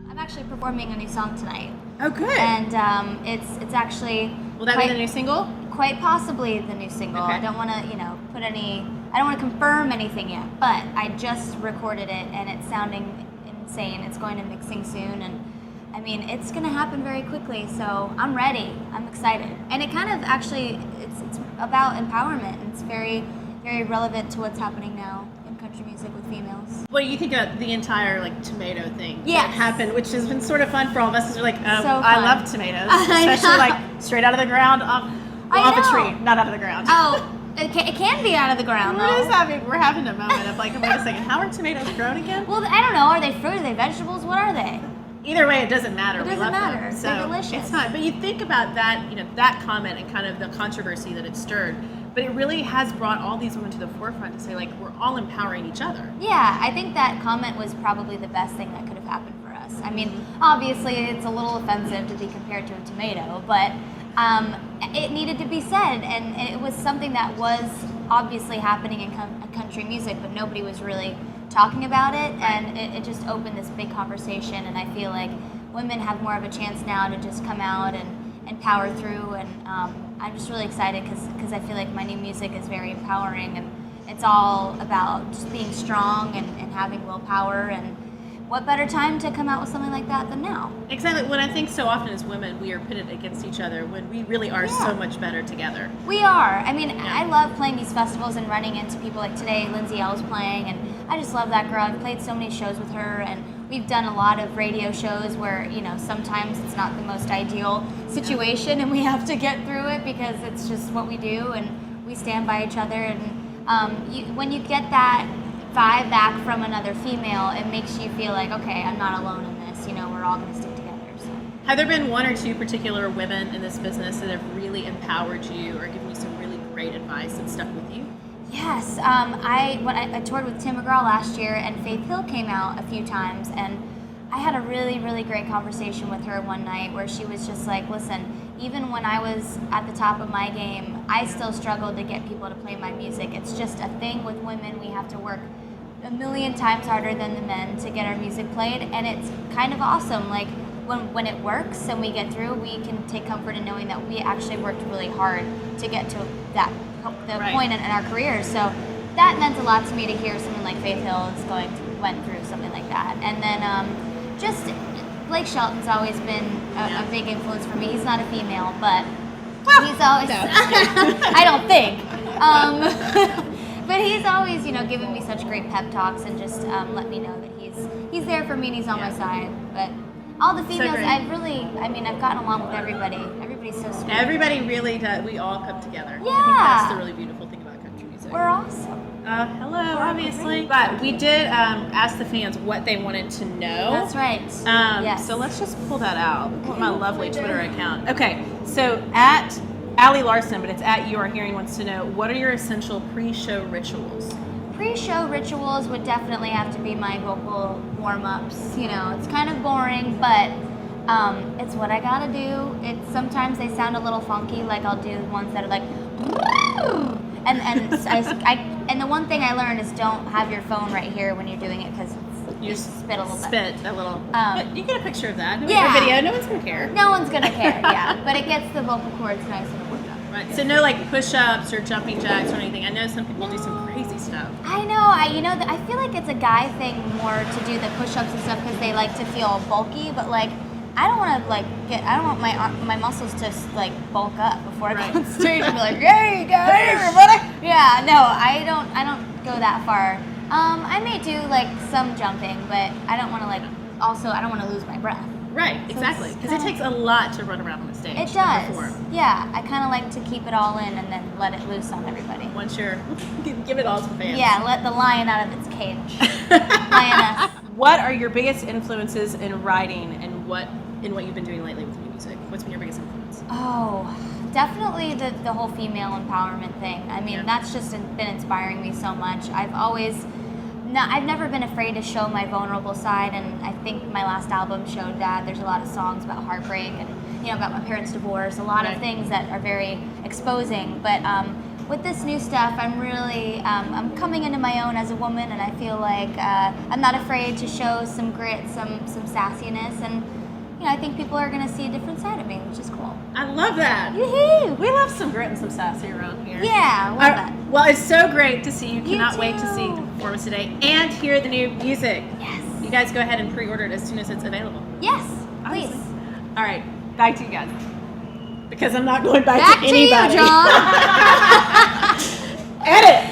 I'm actually performing a new song tonight. Oh, good. And it's actually... Will that be the new single? Quite possibly the new single. Okay. I don't want to, I don't want to confirm anything yet, but I just recorded it and it's sounding insane. It's going to mixing soon, and I mean, it's going to happen very quickly, so I'm ready. I'm excited. And it kind of actually, it's about empowerment. It's very, very relevant to what's happening now in country music with females. What do you think about the entire tomato thing Yes. that happened, which has been sort of fun for all of us? We're like, So I fun. love tomatoes, especially straight out of the ground, off a tree, not out of the ground. Oh, it can be out of the ground, We're though. just we're having a moment of wait a second, how are tomatoes grown again? Well, I don't know. Are they fruit? Are they vegetables? What are they? Either way, it doesn't matter. It We doesn't love matter. them. So They're delicious. It's fine. But you think about that, that comment and kind of the controversy that it stirred. But it really has brought all these women to the forefront to say, we're all empowering each other. Yeah, I think that comment was probably the best thing that could have happened for us. I mean, obviously, it's a little offensive to be compared to a tomato, but it needed to be said, and it was something that was obviously happening in country music, but nobody was really talking about it, and it just opened this big conversation, and I feel like women have more of a chance now to just come out and power through, and I'm just really excited because I feel like my new music is very empowering, and it's all about just being strong and having willpower, and what better time to come out with something like that than now? Exactly. When I think so often as women, we are pitted against each other when we really are so much better together. We are. I mean, I love playing these festivals and running into people like today, Lindsay L was playing, and I just love that girl. I've played so many shows with her, and we've done a lot of radio shows where, sometimes it's not the most ideal situation, and we have to get through it because it's just what we do, and we stand by each other, and when you get that vibe back from another female, it makes you feel like, okay, I'm not alone in this, we're all going to stick together. So. Have there been one or two particular women in this business that have really empowered you or given you some really great advice and stuck with you? Yes, I toured with Tim McGraw last year, and Faith Hill came out a few times, and I had a really, really great conversation with her one night where she was just like, listen, even when I was at the top of my game, I still struggled to get people to play my music. It's just a thing with women. We have to work a million times harder than the men to get our music played, and it's kind of awesome. Like, when it works and we get through, we can take comfort in knowing that we actually worked really hard to get to the point in our careers. So that meant a lot to me to hear someone like Faith Hill went through something like that. And then just Blake Shelton's always been a big influence for me. He's not a female, but he's always I don't think. But he's always, giving me such great pep talks and just let me know that he's there for me and he's on my side. But all the females, I've gotten along with everybody. Everybody's so sweet. Everybody really does. We all come together. Yeah. I think that's the really beautiful thing about country music. We're awesome. Hello, obviously. But we did ask the fans what they wanted to know. That's right. Yes. So let's just pull that out. Pull my lovely Twitter account. Okay, so at Allie Larson, but it's at You Are Hearing wants to know, what are your essential pre-show rituals? Pre-show rituals would definitely have to be my vocal warm-ups. It's kind of boring, but it's what I gotta do. Sometimes they sound a little funky, like I'll do ones that are like, and the one thing I learned is don't have your phone right here when you're doing it because you spit a little bit. Spit a little. But you get a picture of that. Yeah. A video. No one's gonna care. No one's gonna care. Yeah, but it gets the vocal cords nice and worked up. Right. So no push-ups or jumping jacks or anything. I know some people do some crazy stuff. I know. I feel like it's a guy thing more to do the push-ups and stuff because they like to feel bulky. But I don't want to I don't want my muscles to bulk up before I go on stage and be like, hey guys, hey everybody. Yeah. No, I don't go that far. I may do some jumping, but I don't want to I don't want to lose my breath. Right, exactly. Because it takes a lot to run around on the stage. It does. Yeah, I kind of like to keep it all in and then let it loose on everybody. Once you're, give it all to the fans. Yeah, let the lion out of its cage. Lioness. What are your biggest influences in writing, and in what you've been doing lately with your music? What's been your biggest influence? Oh, definitely the whole female empowerment thing. I mean, that's just been inspiring me so much. I've never been afraid to show my vulnerable side, and I think my last album showed that. There's a lot of songs about heartbreak and about my parents' divorce, a lot of things that are very exposing. But with this new stuff, I'm really I'm coming into my own as a woman, and I feel like I'm not afraid to show some grit, some sassiness, and I think people are going to see a different side of me, which is cool. I love that. Yoo-hoo! We love some grit and some sassy around here. Yeah, love that. Well, it's so great to see you. Cannot You wait to see the performance today and hear the new music. Yes. You guys go ahead and pre-order it as soon as it's available. Yes, Honestly. please. All right, back to you guys. Because I'm not going back Back to to anybody. you, John. Edit.